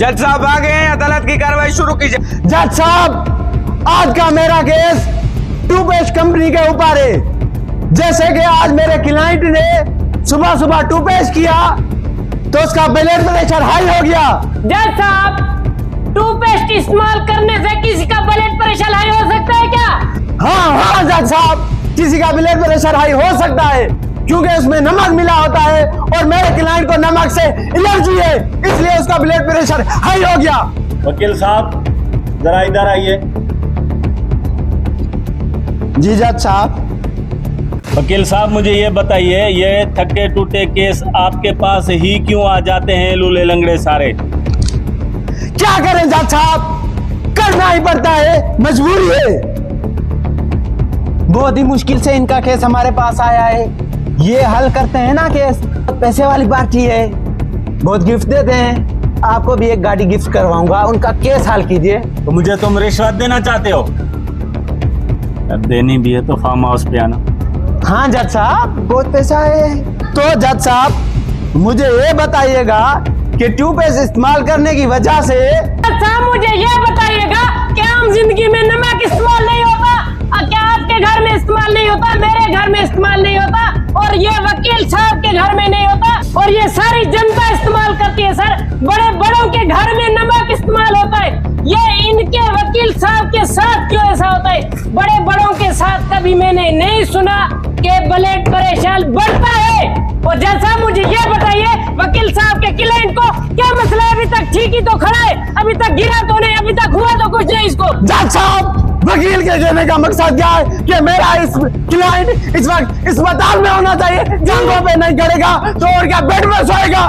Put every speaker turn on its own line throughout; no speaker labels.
जज साहब आ गए हैं, अदालत की कार्रवाई शुरू कीजिए।
जज साहब, आज का मेरा केस टूथपेस्ट कंपनी के ऊपर है। जैसे कि आज मेरे क्लाइंट ने सुबह सुबह टूथपेस्ट किया तो उसका ब्लड प्रेशर हाई हो गया।
जज साहब, टूथपेस्ट इस्तेमाल करने से किसी का ब्लड प्रेशर हाई हो सकता है क्या?
हाँ जज साहब, किसी का ब्लड प्रेशर हाई हो सकता है क्योंकि उसमें नमक मिला होता है और मेरे क्लाइंट को नमक से एलर्जी है, इसलिए उसका ब्लड प्रेशर हाई हो गया।
वकील साहब जरा इधर आइए।
जी जज साहब।
वकील साहब मुझे ये बताइए, ये थके टूटे केस आपके पास ही क्यों आ जाते हैं लूले लंगड़े सारे?
क्या करें जज साहब, करना ही पड़ता है, मजबूरी है। बहुत ही मुश्किल से इनका केस हमारे पास आया है। ये हल करते हैं ना केस, पैसे वाली पार्टी है, बहुत गिफ्ट देते हैं। आपको भी एक गाड़ी गिफ्ट करवाऊंगा, उनका केस हल कीजिए।
तो मुझे तुम रिश्वत देना चाहते हो? अब देनी भी है तो फार्म हाउस पे आना।
हाँ जज साहब, बहुत पैसा है। तो जज साहब मुझे ये बताइएगा कि ट्यूबवेल इस्तेमाल करने की वजह से
जज साहब मुझे ये बताइएगा कि आम जिंदगी में नमक इस्तेमाल नहीं होता? क्या आपके घर में इस्तेमाल नहीं होता? मेरे घर में इस्तेमाल नहीं होता और ये वकील साहब के घर में नहीं होता और ये सारी जनता इस्तेमाल करती है। सर, बड़े बड़ों के घर में नमक इस्तेमाल होता है, ये इनके वकील साहब के साथ क्यों ऐसा होता है? बड़े बड़ों के साथ कभी मैंने नहीं सुना कि ब्लड प्रेशर बढ़ता है। और जैसा मुझे ये बताइए, वकील साहब के क्लाइंट को क्या मसला है? अभी तक ठीक ही तो खड़ा है, अभी तक गिरा तो नहीं, अभी तक हुआ तो कुछ नहीं इसको।
जज साहब, वकील के कहने का मकसद क्या है कि मेरा इस क्लाइंट इस वक्त अस्पताल में होना चाहिए, जंगों पे नहीं गड़ेगा तो और क्या बेड में सोएगा।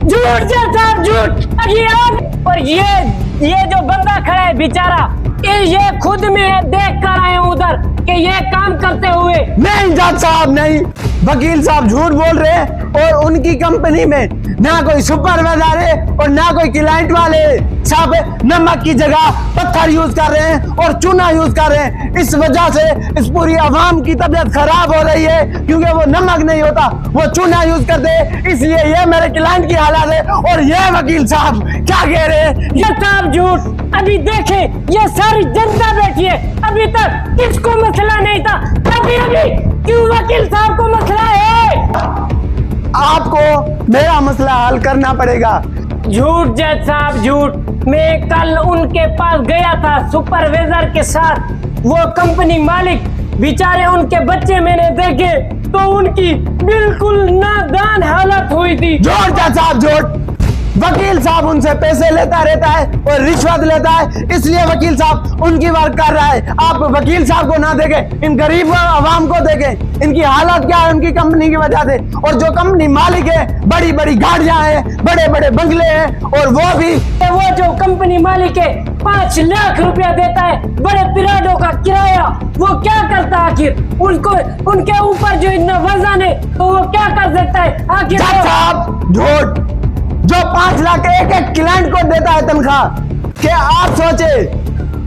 झूठ जज साहब, झूठ। और ये जो बंदा खड़ा है बेचारा, ये खुद में देख कर आए उधर कि ये काम करते हुए।
नहीं जज साहब, नहीं, वकील साहब झूठ बोल रहे हैं और उनकी कंपनी में ना कोई सुपरवाइजर है और ना कोई क्लाइंट वाले साहब नमक की जगह पत्थर यूज कर रहे हैं और चूना यूज कर रहे हैं। इस वजह से इस पूरी आवाम की तबीयत खराब हो रही है क्योंकि वो नमक नहीं होता, वो चूना यूज करते हैं, इसलिए ये मेरे क्लाइंट की हालत है। और ये वकील साहब क्या कह रहे हैं?
ये साहब झूठ। अभी देखे ये सारी जनता बैठी है, अभी तक किसको मसला नहीं था, अभी क्यों वकील साहब को मसला है?
आपको मेरा मसला हल करना पड़ेगा।
झूठ जज साहब, झूठ। मैं कल उनके पास गया था सुपरवाइजर के साथ, वो कंपनी मालिक बेचारे, उनके बच्चे मैंने देखे तो उनकी बिल्कुल नादान हालत हुई थी।
झूठ जज साहब, झूठ। वकील साहब उनसे पैसे लेता रहता है और रिश्वत लेता है, इसलिए वकील साहब उनकी वर्क कर रहा है। आप वकील साहब को ना देखें, इन गरीब आवाम को देखें, इनकी हालत क्या है उनकी कंपनी की वजह से। और जो कंपनी मालिक है, बड़ी बड़ी गाड़ियां हैं, बड़े बड़े बंगले हैं, और वो
जो कंपनी मालिक है 5 लाख रुपया देता है, बड़े पिराडों का किराया, वो क्या करता है आखिर? उनको उनके ऊपर जो इतना वजन है तो वो क्या कर सकता है आखिर?
जज साहब झूठ। जो 5 लाख एक क्लाइंट को देता है तनख्वाह, क्या आप सोचे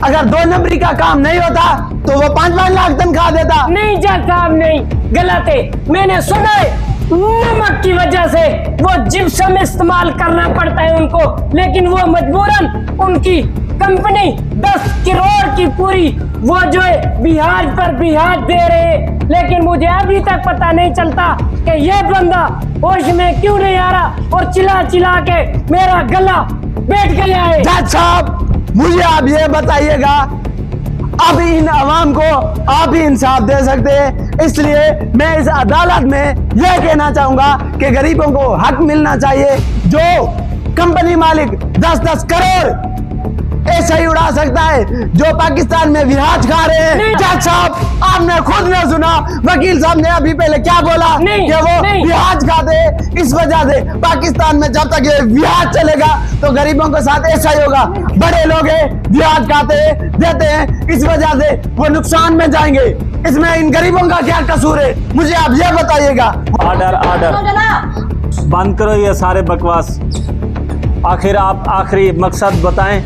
अगर 2 नंबरी का काम नहीं होता तो वो 5-5 लाख तनख्वाह देता?
नहीं जज साहब, नहीं, गलत है। मैंने सुना है नमक की वजह से वो जिप्सम इस्तेमाल करना पड़ता है उनको, लेकिन वो मजबूरन उनकी कंपनी 10 करोड़ की पूरी वो जो है बिहार पर बिहार दे रहे हैं, लेकिन मुझे अभी तक पता नहीं चलता कि ये बंदा होश में क्यों नहीं आ रहा और चिल्ला चिल्ला के मेरा गला बैठ गया है।
जज साहब मुझे आप ये बताइएगा, अब इन अवाम को आप ही इंसाफ दे सकते हैं, इसलिए मैं इस अदालत में यह कहना चाहूंगा कि गरीबों को हक मिलना चाहिए। जो कंपनी मालिक 10-10 करोड़ ऐसे ही उड़ा सकता है, जो पाकिस्तान में विहाज खा रहे हैं। जज साहब आपने खुद ने सुना, वकील साहब ने अभी पहले क्या बोला कि वो विहाज खाते हैं, इस वजह से पाकिस्तान में जब तक ये विहाज चलेगा तो गरीबों के साथ ऐसा ही होगा। बड़े लोग विहाज खाते हैं, देते हैं, इस वजह से वो नुकसान में जाएंगे। इसमें इन गरीबों का क्या कसूर है, मुझे आप ये बताइएगा।
ऑर्डर बंद करो ये सारे बकवास। आखिर आप आखिरी मकसद बताएं।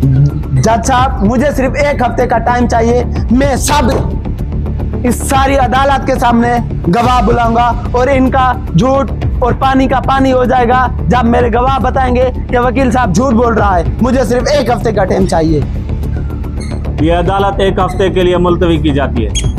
जज साहब मुझे सिर्फ 1 हफ्ते का टाइम चाहिए, मैं सब इस सारी अदालत के सामने गवाह बुलाऊंगा और इनका झूठ और पानी का पानी हो जाएगा जब मेरे गवाह बताएंगे कि वकील साहब झूठ बोल रहा है। मुझे सिर्फ 1 हफ्ते का टाइम चाहिए।
ये अदालत 1 हफ्ते के लिए मुलतवी की जाती है।